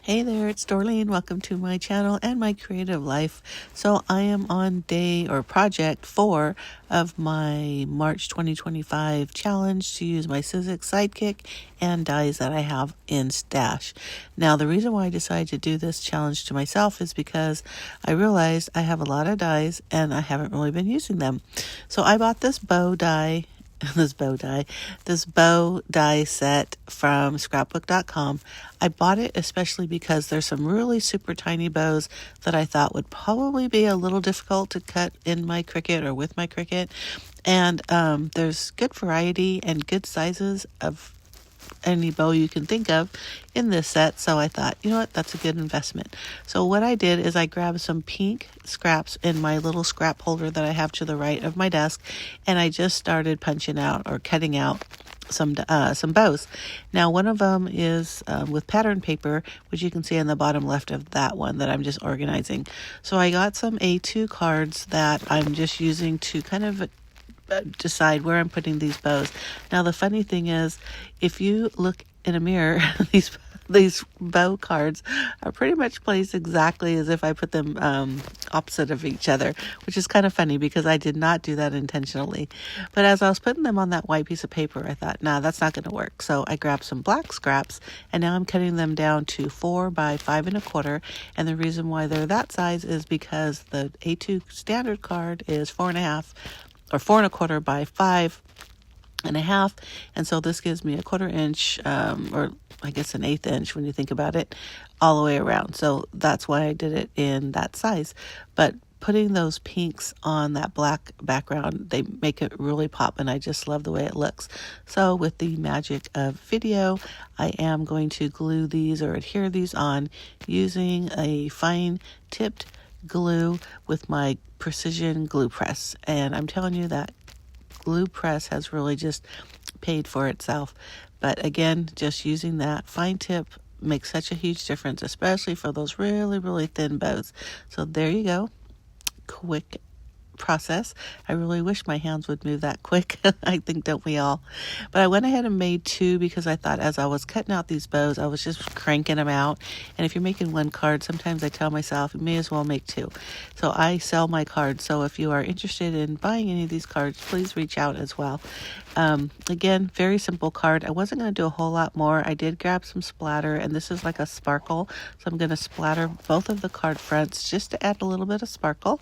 Hey there, it's Dorleen. Welcome to my channel and my creative life. So I am on day or project 4 of my March 2025 challenge to use my Sizzix Sidekick and dies that I have in stash. Now, the reason why I decided to do this challenge to myself is because I realized I have a lot of dies and I haven't really been using them. So I bought this bow die this bow die set from scrapbook.com. I bought it especially because there's some really super tiny bows that I thought would probably be a little difficult to cut in my Cricut or with my Cricut. And there's good variety and good sizes of any bow you can think of in this set. So I thought, you know what, that's a good investment. So what I did is I grabbed some pink scraps in my little scrap holder that I have to the right of my desk, and I just started punching out or cutting out some bows. Now, one of them is with pattern paper, which you can see on the bottom left of that one that I'm just organizing. So I got some A2 cards that I'm just using to kind of decide where I'm putting these bows. Now, the funny thing is, if you look in a mirror, these bow cards are pretty much placed exactly as if I put them opposite of each other, which is kind of funny because I did not do that intentionally. But as I was putting them on that white piece of paper, I thought, nah, that's not going to work. So I grabbed some black scraps, and now I'm cutting them down to 4 by 5 1/4. And the reason why they're that size is because the A2 standard card is 4.5 or 4 1/4 by 5 1/2, and so this gives me a 1/4 inch, or I guess an 1/8 inch when you think about it, all the way around. So that's why I did it in that size. But putting those pinks on that black background, they make it really pop, and I just love the way it looks. So with the magic of video, I am going to glue these or adhere these on using a fine tipped glue with my precision glue press. And I'm telling you that glue press has really just paid for itself. But again, just using that fine tip makes such a huge difference, especially for those really, really thin bows. So there you go. Quick process. I really wish my hands would move that quick. I think, don't we all? But I went ahead and made 2 because I thought as I was cutting out these bows, I was just cranking them out. And if you're making 1 card, sometimes I tell myself you may as well make 2. So I sell my cards. So if you are interested in buying any of these cards, please reach out as well. Again, very simple card. I wasn't going to do a whole lot more. I did grab some splatter, and this is like a sparkle. So I'm going to splatter both of the card fronts just to add a little bit of sparkle.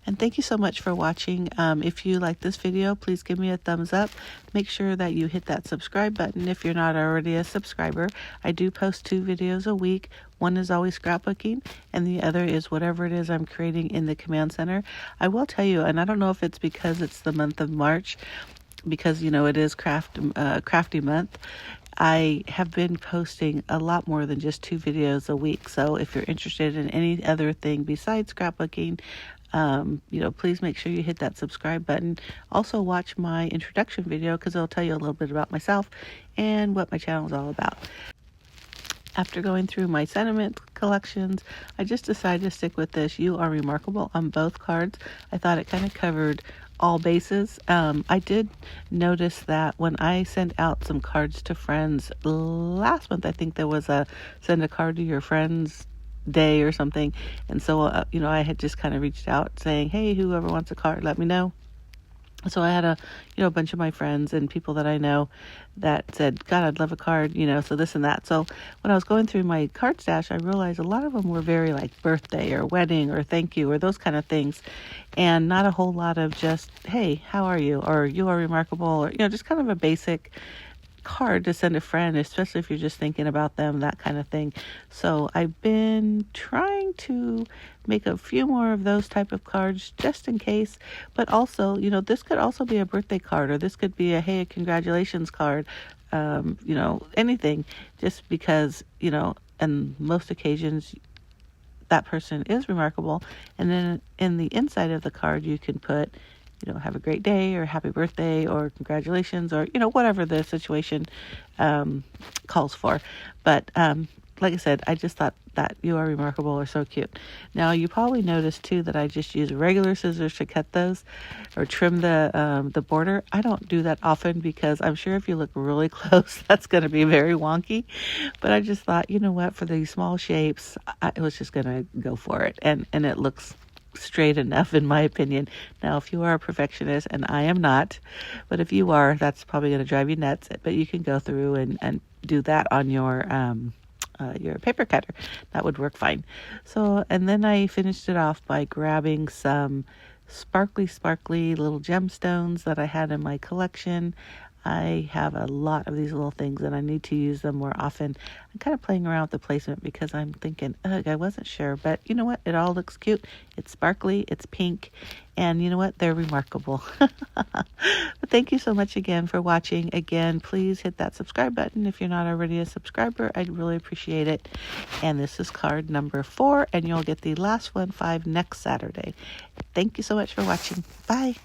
And thank you so much for watching. If you like this video, please give me a thumbs up. Make sure that you hit that subscribe button if you're not already a subscriber. I do post 2 videos a week. One is always scrapbooking, and the other is whatever it is I'm creating in the command center. I will tell you, and I don't know if it's because it's the month of March, because, you know, it is crafty month. I have been posting a lot more than just 2 videos a week. So if you're interested in any other thing besides scrapbooking, please make sure you hit that subscribe button. Also watch my introduction video because it'll tell you a little bit about myself and what my channel is all about. After going through my sentiment collections, I just decided to stick with this You Are Remarkable on both cards. I thought it kind of covered all bases. I did notice that when I sent out some cards to friends last month, I think there was a send a card to your friends day or something, and so I had just kind of reached out saying, hey, whoever wants a card, let me know. So I had a bunch of my friends and people that I know that said, God, I'd love a card, so this and that. So when I was going through my card stash, I realized a lot of them were very like birthday or wedding or thank you or those kind of things, and not a whole lot of just, hey, how are you, or you are remarkable, or just kind of a basic card to send a friend, especially if you're just thinking about them, that kind of thing. So I've been trying to make a few more of those type of cards just in case. But also, this could also be a birthday card, or this could be a hey, congratulations card, anything, just because, on most occasions that person is remarkable. And then in the inside of the card you can put, have a great day, or happy birthday, or congratulations, or, whatever the situation calls for. But like I said, I just thought that You Are Remarkable are so cute. Now, you probably noticed too that I just use regular scissors to cut those or trim the border. I don't do that often because I'm sure if you look really close, that's going to be very wonky. But I just thought, you know what, for these small shapes, I was just going to go for it. And it looks straight enough in my opinion. Now, if you are a perfectionist, and I am not, but if you are, that's probably going to drive you nuts. But you can go through and do that on your paper cutter. That would work fine. So, and then I finished it off by grabbing some sparkly little gemstones that I had in my collection. I have a lot of these little things and I need to use them more often. I'm kind of playing around with the placement because I'm thinking, ugh, I wasn't sure, but you know what? It all looks cute. It's sparkly, it's pink, and you know what? They're remarkable. But thank you so much again for watching. Again, please hit that subscribe button if you're not already a subscriber. I'd really appreciate it. And this is card number 4, and you'll get the last one, 5, next Saturday. Thank you so much for watching. Bye.